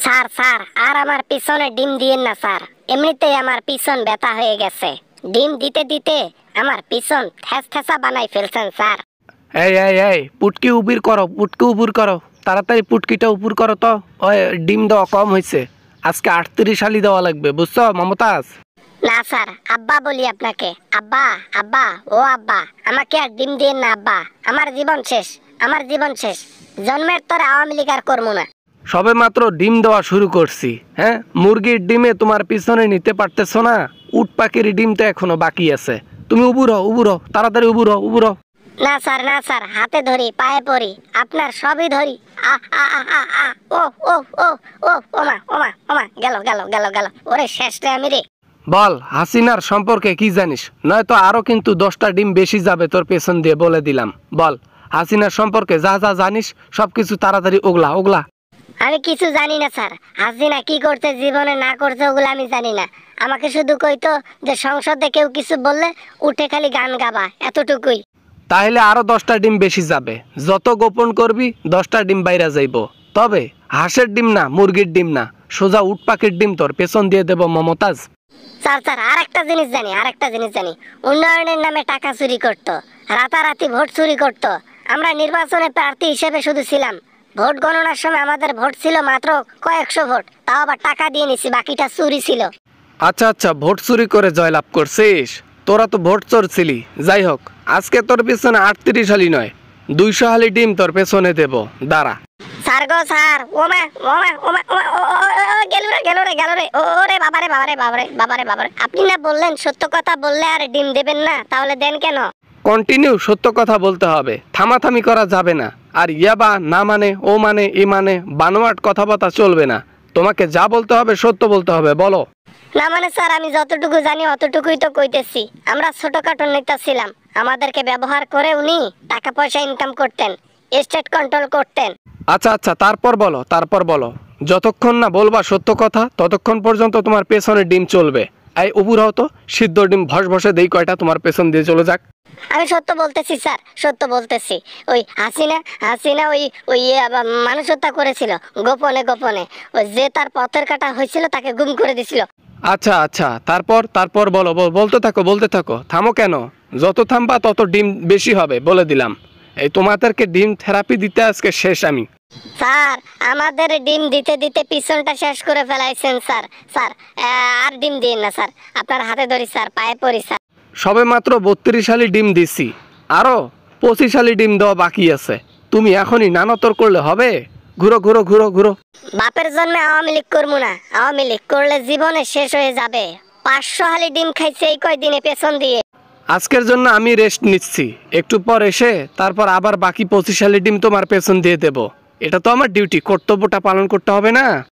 Sir sir আর আমার পিছনে ডিম দিয়েন না স্যার, এমনিতেই আমার পিছন ব্যথা হয়ে গেছে। ডিম দিতে দিতে আমার পিছন ঠেস ঠেসা বানাই ফেলছেন স্যার। এই এই এই পুটকি উপুর করো, পুটকি উপুর করো, তাড়াতাড়ি পুটকিটা উপুর করো তো। ওই ডিম দেওয়া কম হয়েছে, আজকে 38 হালি দেওয়া লাগবে, বুঝছো মমতাজ? না স্যার, আব্বা বলি আপনাকে। আব্বা আব্বা ও আব্বা, আমাকে আর ডিম দিয়েন না আব্বা, আমার জীবন শেষ, আমার জীবন শেষ। জন্মের তোরে আওয়ামী লীগ আর করবো না। সবে মাত্র ডিম দেওয়া শুরু করছি, হ্যাঁ? মুরগির ডিমে তোমার পিছনে নিতে পারতেছো না, উট পাখির ডিম তো এখনো বাকি আছে। তুমি উবুরো তাড়াতাড়ি উবুরো। না স্যার না স্যার, হাতে ধরি, পায়ে পড়ি, আপনার সবই ধরি। আ আ আ আ আ ও ও ও ও ওমা ওমা ওমা, গেল গেল গেল গেল, ওরে শেষ রে আমি রে। বল হাসিনার সম্পর্কে কি জানিস? নয়তো আরো কিন্তু 10টা ডিম বেশি যাবে তোর পেছন দিয়ে, বলে দিলাম। বল হাসিনার সম্পর্কে যা যা জানিস সবকিছু তাড়াতাড়ি ওগলা। আমি কিছু জানি না স্যার, হাসিনা কি করতে জীবনে না করতে ওগুলো আমি জানি না। আমাকে শুধু কইতো যে সংসদে কেউ কিছু বললে উঠে খালি গান গাবা, এতটুকুই। তাহলে আরো 10টা ডিম বেশি যাবে, যত গোপন করবি 10টা ডিম বাইরে যাইব। তবে হাঁসের ডিম না, মুরগির ডিম না, সোজা উট পাখির ডিম তোর পেছন দিয়ে দেব মমতাজ। স্যার স্যার আরেকটা জিনিস জানি, উন্নয়নের নামে টাকা চুরি করতো, রাতারাতি ভোট চুরি করতো। আমরা নির্বাচনে প্রার্থী হিসেবে শুধু ছিলাম, ভোট গণনার সময় আমাদের ভোট ছিল মাত্র কয়েকশো ভোট, তাও আবার টাকা দিয়ে নিছি, বাকিটা চুরি ছিল। আচ্ছা ভোট চুরি করে জয়লাভ করছিস? তোরা তো ভোট চোর ছিলি। যাই হোক, আজকে তোর পেছনে 38 হালি নয় 200 হালি ডিম তোর পেছনে দেব, দাঁড়া। স্যার গো স্যার, ওমা ওমা ওমা গেল রে, ওরে বাবারে। আপনি না বললেন সত্য কথা বললে আর ডিম দেবেন না, তাহলে দেন কেন? কন্টিনিউ সত্য কথা বলতে হবে, থামাথামি করা যাবে না। আর ইয়াবা না মানে ও মানে এ মানে বানোয়াট কথাবার্তা চলবে না। তোমাকে যা বলতে হবে সত্য বলতে হবে, বলো। না মানে স্যার, আমি যতটুকু জানি অতটুকুই তো কইতেছি। আমরা ছোটখাটো নেতা ছিলাম, আমাদেরকে ব্যবহার করে উনি টাকা পয়সা ইনকাম করতেন, স্টেট কন্ট্রোল করতেন। আচ্ছা তারপর বলো। যতক্ষণ না বলবা সত্য কথা ততক্ষণ পর্যন্ত তোমার পেছনে ডিম চলবে। এই উপর হও তো, সিদ্ধ ডিম ভসভসে দেই কয়টা তোমার পেছন দিয়ে চলে যাক। আমি সত্য বলতেছি স্যার, সত্য বলতেছি। ওই হাসিনা ওই মানুষ হত্যা করেছিল গোপনে, ওই যে তার পথের কাটা হয়েছিল তাকে গুম করে দিছিল। আচ্ছা তারপর বলো, বলতে থাকো, থামো কেন? যত থামবা তত ডিম বেশি হবে, বলে দিলাম। এই তোমাদেরকে ডিম থেরাপি দিতে আজকে শেষ আমি। স্যার আমাদের ডিম দিতে দিতে পিছনটা শেষ করে ফেলাইছেন স্যার। স্যার আর ডিম দিন না স্যার, আপনার হাতে ধরি স্যার, পায়ে পড়ি স্যার। সবে মাত্র 32 হালি ডিম দিছি, আরো 25 হালি ডিম দেওয়া বাকি আছে। তুমি এখনই নানতর করলে হবে? ঘুরো। বাপের জন্য আওয়ামী লীগ করবো না, আওয়ামী লীগ করলে জীবনে শেষ হয়ে যাবে। 500 হালি ডিম খাইছে এই কয়দিনে পেছন দিয়ে। আজকের জন্য আমি রেস্ট নিচ্ছি, একটু পর এসে তারপর আবার বাকি 25 হালি ডিম তোমার পেছন দিয়ে দেব। এটা তো আমার ডিউটি, কর্তব্যটা পালন করতে হবে না?